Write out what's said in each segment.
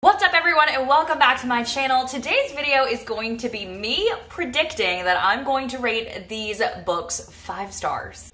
What's up everyone and welcome back to my channel. Today's video is going to be me predicting that I'm going to rate these books 5 stars.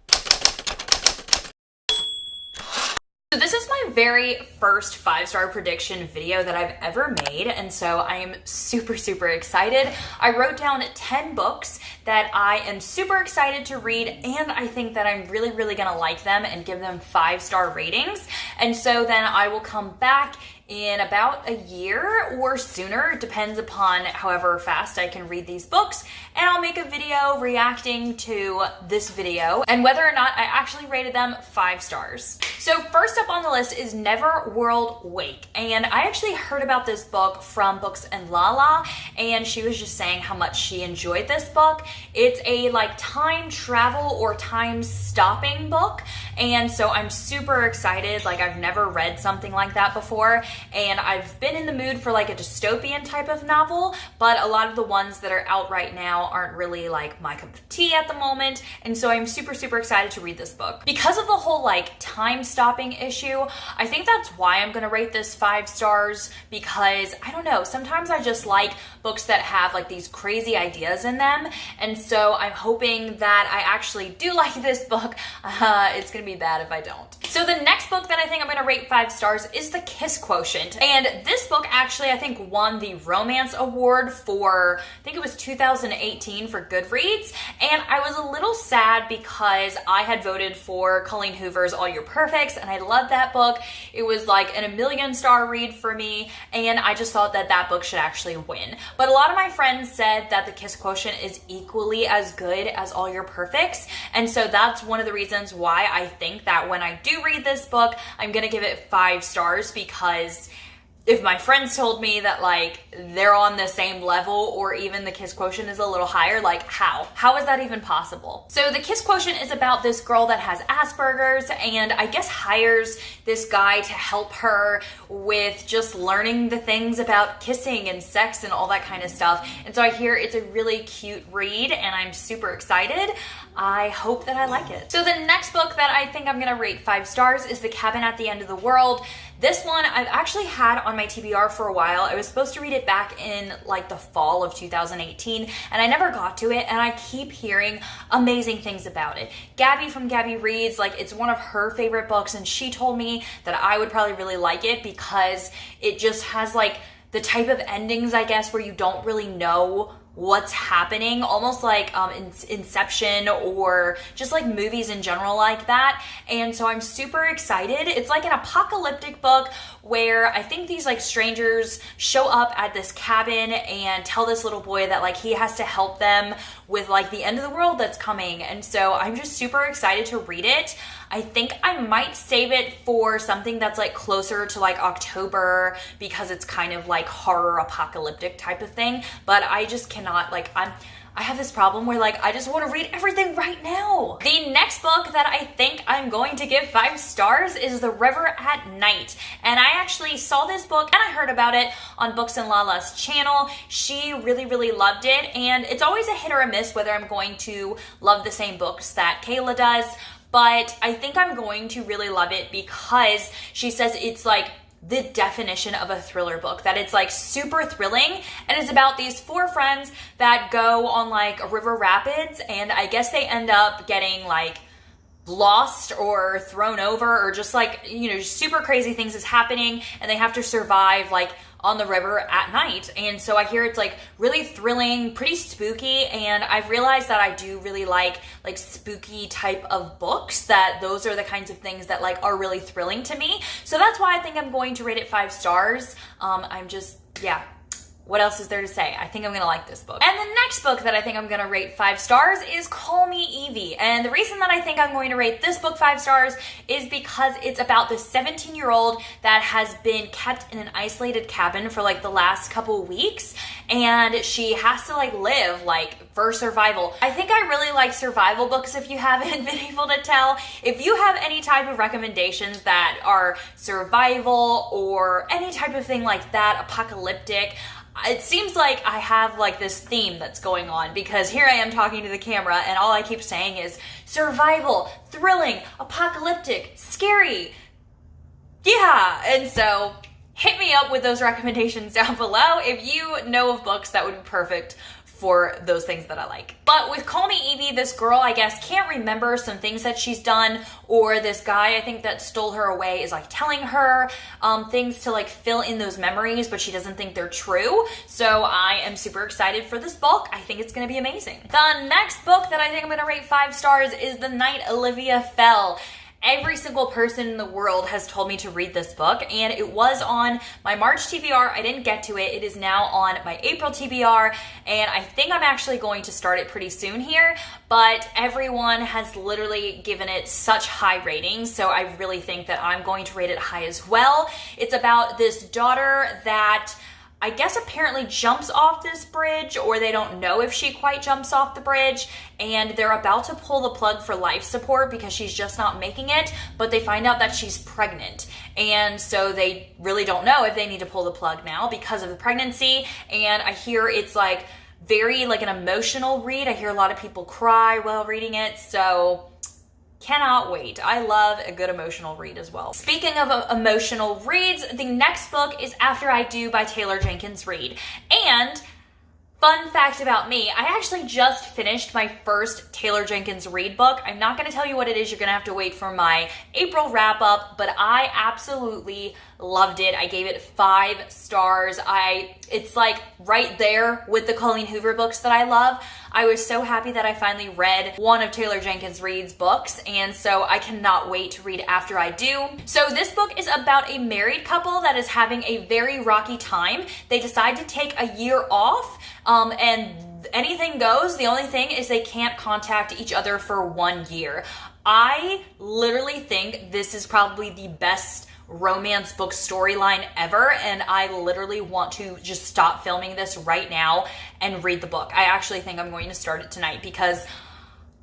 So this is my very first 5-star prediction video that I've ever made, and so I am super excited. I wrote down 10 books that I am super excited to read, and I think that I'm really gonna like them and give them 5-star ratings. And so then I will come back in about a year or sooner, it depends upon however fast I can read these books, and I'll make a video reacting to this video and whether or not I actually rated them 5 stars. So first up on the list is Never World Wake, and I actually heard about this book from Books and Lala, and she was just saying how much she enjoyed this book. It's a time travel or time stopping book, and so I'm super excited. I've never read something like that before, and I've been in the mood for a dystopian type of novel, but a lot of the ones that are out right now aren't really my cup of tea at the moment, and so I'm super excited to read this book. Because of the whole time stopping issue, I think that's why I'm gonna rate this 5 stars, because I don't know, sometimes I just like books that have these crazy ideas in them, and so I'm hoping that I actually do like this book. It's gonna be bad if I don't. So the next book that I think I'm gonna rate 5 stars is the Kiss Quotient. And this book actually, I think, won the romance award for, I think it was 2018 for Goodreads. And I was a little sad because I had voted for Colleen Hoover's All Your Perfects, and I loved that book. It was an 1,000,000-star read for me, and I just thought that that book should actually win. But a lot of my friends said that the Kiss Quotient is equally as good as All Your Perfects, and so that's one of the reasons why I think that when I do read this book, I'm gonna give it 5 stars, because if my friends told me that they're on the same level, or even the Kiss Quotient is a little higher, how is that even possible? So the Kiss Quotient is about this girl that has Asperger's, and I guess hires this guy to help her with just learning the things about kissing and sex and all that kind of stuff. And so I hear it's a really cute read, and I'm super excited. I hope that I like it. So the next book that I think I'm gonna rate 5 stars is The Cabin at the End of the World. This one I've actually had on my TBR for a while. I was supposed to read it back in the fall of 2018, and I never got to it, and I keep hearing amazing things about it. Gabby from Gabby Reads, it's one of her favorite books, and she told me that I would probably really like it because it just has the type of endings, I guess, where you don't really know what's happening, almost like Inception, or just movies in general like that. And so I'm super excited. It's an apocalyptic book where I think these strangers show up at this cabin and tell this little boy that he has to help them with the end of the world that's coming. And so I'm just super excited to read it. I think I might save it for something that's closer to October, because it's kind of horror apocalyptic type of thing, but I just cannot, I have this problem where I just want to read everything right now. The next book that I think I'm going to give 5 stars is The River at Night. And I actually saw this book and I heard about it on Books and Lala's channel. She really loved it, and it's always a hit or a miss whether I'm going to love the same books that Kayla does, but I think I'm going to really love it because she says it's the definition of a thriller book, that it's super thrilling, and it's about these 4 friends that go on a river rapids, and I guess they end up getting lost or thrown over, or just super crazy things is happening, and they have to survive on the river at night. And so I hear it's really thrilling, pretty spooky, and I've realized that I do really like spooky type of books, that those are the kinds of things that are really thrilling to me. So that's why I think I'm going to rate it 5 stars. What else is there to say? I think I'm gonna like this book. And the next book that I think I'm gonna rate 5 stars is Call Me Evie. And the reason that I think I'm going to rate this book 5 stars is because it's about this 17-year-old that has been kept in an isolated cabin for the last couple weeks, and she has to live for survival. I think I really like survival books, if you haven't been able to tell. If you have any type of recommendations that are survival or any type of thing like that, apocalyptic, it seems like I have this theme that's going on, because here I am talking to the camera and all I keep saying is survival, thrilling, apocalyptic, scary. Yeah, and so hit me up with those recommendations down below if you know of books that would be perfect for those things that I like. But with Call Me Evie, this girl, I guess, can't remember some things that she's done, or this guy, I think, that stole her away is like telling her things to like fill in those memories, but she doesn't think they're true. So I am super excited for this book. I think it's gonna be amazing. The next book that I think I'm gonna rate 5 stars is The Night Olivia Fell. Every single person in the world has told me to read this book, and it was on my March TBR. I didn't get to it. It is now on my April TBR, and I think I'm actually going to start it pretty soon here, but everyone has literally given it such high ratings, so I really think that I'm going to rate it high as well. It's about this daughter that I guess apparently jumps off this bridge, or they don't know if she quite jumps off the bridge, and they're about to pull the plug for life support because she's just not making it, but they find out that she's pregnant. And so they really don't know if they need to pull the plug now because of the pregnancy. And I hear it's like very like an emotional read. I hear a lot of people cry while reading it, so cannot wait. I love a good emotional read as well. Speaking of emotional reads, the next book is After I Do by Taylor Jenkins Reid. And fun fact about me, I actually just finished my first Taylor Jenkins Reid book. I'm not going to tell you what it is. You're going to have to wait for my April wrap up, but I absolutely loved it. I gave it 5 stars. It's like right there with the Colleen Hoover books that I love. I was so happy that I finally read one of Taylor Jenkins Reid's books, and so I cannot wait to read After I Do. So this book is about a married couple that is having a very rocky time. They decide to take a year off, and anything goes. The only thing is they can't contact each other for 1 year. I literally think this is probably the best romance book storyline ever, and I literally want to just stop filming this right now and read the book. I actually think I'm going to start it tonight because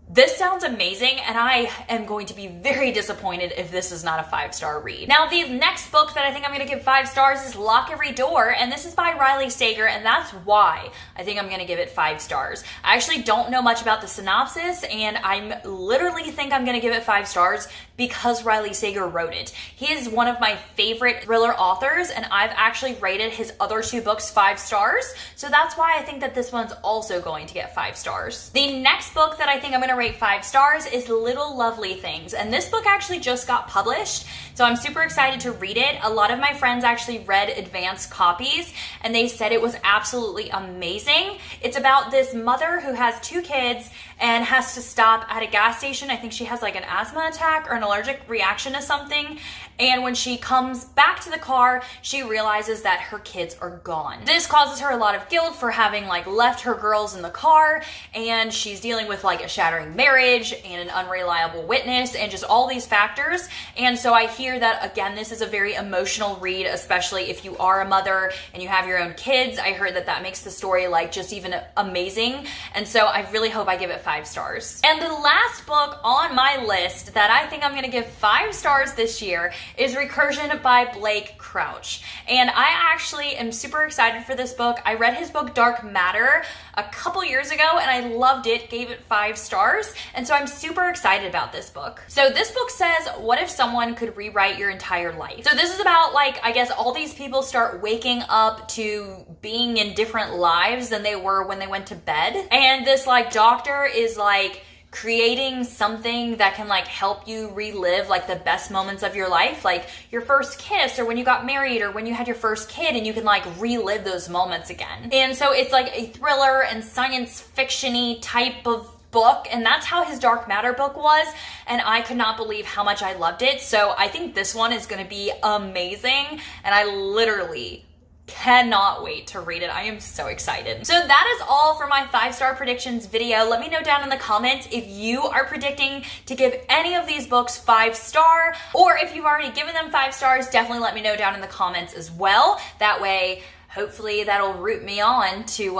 this sounds amazing, and I am going to be very disappointed if this is not a 5-star read. Now, the next book that I think I'm going to give 5 stars is Lock Every Door, and this is by Riley Sager, and that's why I think I'm going to give it 5 stars. I actually don't know much about the synopsis, and I literally think I'm going to give it 5 stars because Riley Sager wrote it. He is one of my favorite thriller authors, and I've actually rated his other 2 books 5 stars, so that's why I think that this one's also going to get 5 stars. The next book that I think I'm going to rate 5 stars is Little Lovely Things, and this book actually just got published, so I'm super excited to read it. A lot of my friends actually read advanced copies, and they said it was absolutely amazing. It's about this mother who has 2 kids and has to stop at a gas station. I think she has like an asthma attack or an allergic reaction to something, and when she comes back to the car, she realizes that her kids are gone. This causes her a lot of guilt for having like left her girls in the car, and she's dealing with like a shattering marriage and an unreliable witness and just all these factors. And so I hear that, again, this is a very emotional read, especially if you are a mother and you have your own kids. I heard that that makes the story like just even amazing, and so I really hope I give it 5 stars. And the last book on my list that I think I'm gonna give 5 stars this year is Recursion by Blake Crouch. And I actually am super excited for this book. I read his book Dark Matter a couple years ago, and I loved it, gave it 5 stars, and so I'm super excited about this book. So this book says, what if someone could rewrite your entire life? So this is about, like, I guess all these people start waking up to being in different lives than they were when they went to bed, and this like doctor is like creating something that can like help you relive like the best moments of your life, like your first kiss or when you got married or when you had your first kid, and you can like relive those moments again. And so it's like a thriller and science fiction-y type of book, and that's how his Dark Matter book was, and I could not believe how much I loved it. So I think this one is going to be amazing, and I literally cannot wait to read it. I am so excited. So that is all for my 5-star predictions video. Let me know down in the comments if you are predicting to give any of these books 5-star, or if you've already given them 5 stars, definitely let me know down in the comments as well. That way, hopefully that'll root me on to,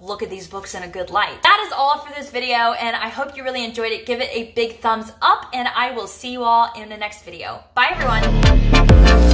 look at these books in a good light. That is all for this video, and I hope you really enjoyed it. Give it a big thumbs up, and I will see you all in the next video. Bye, everyone.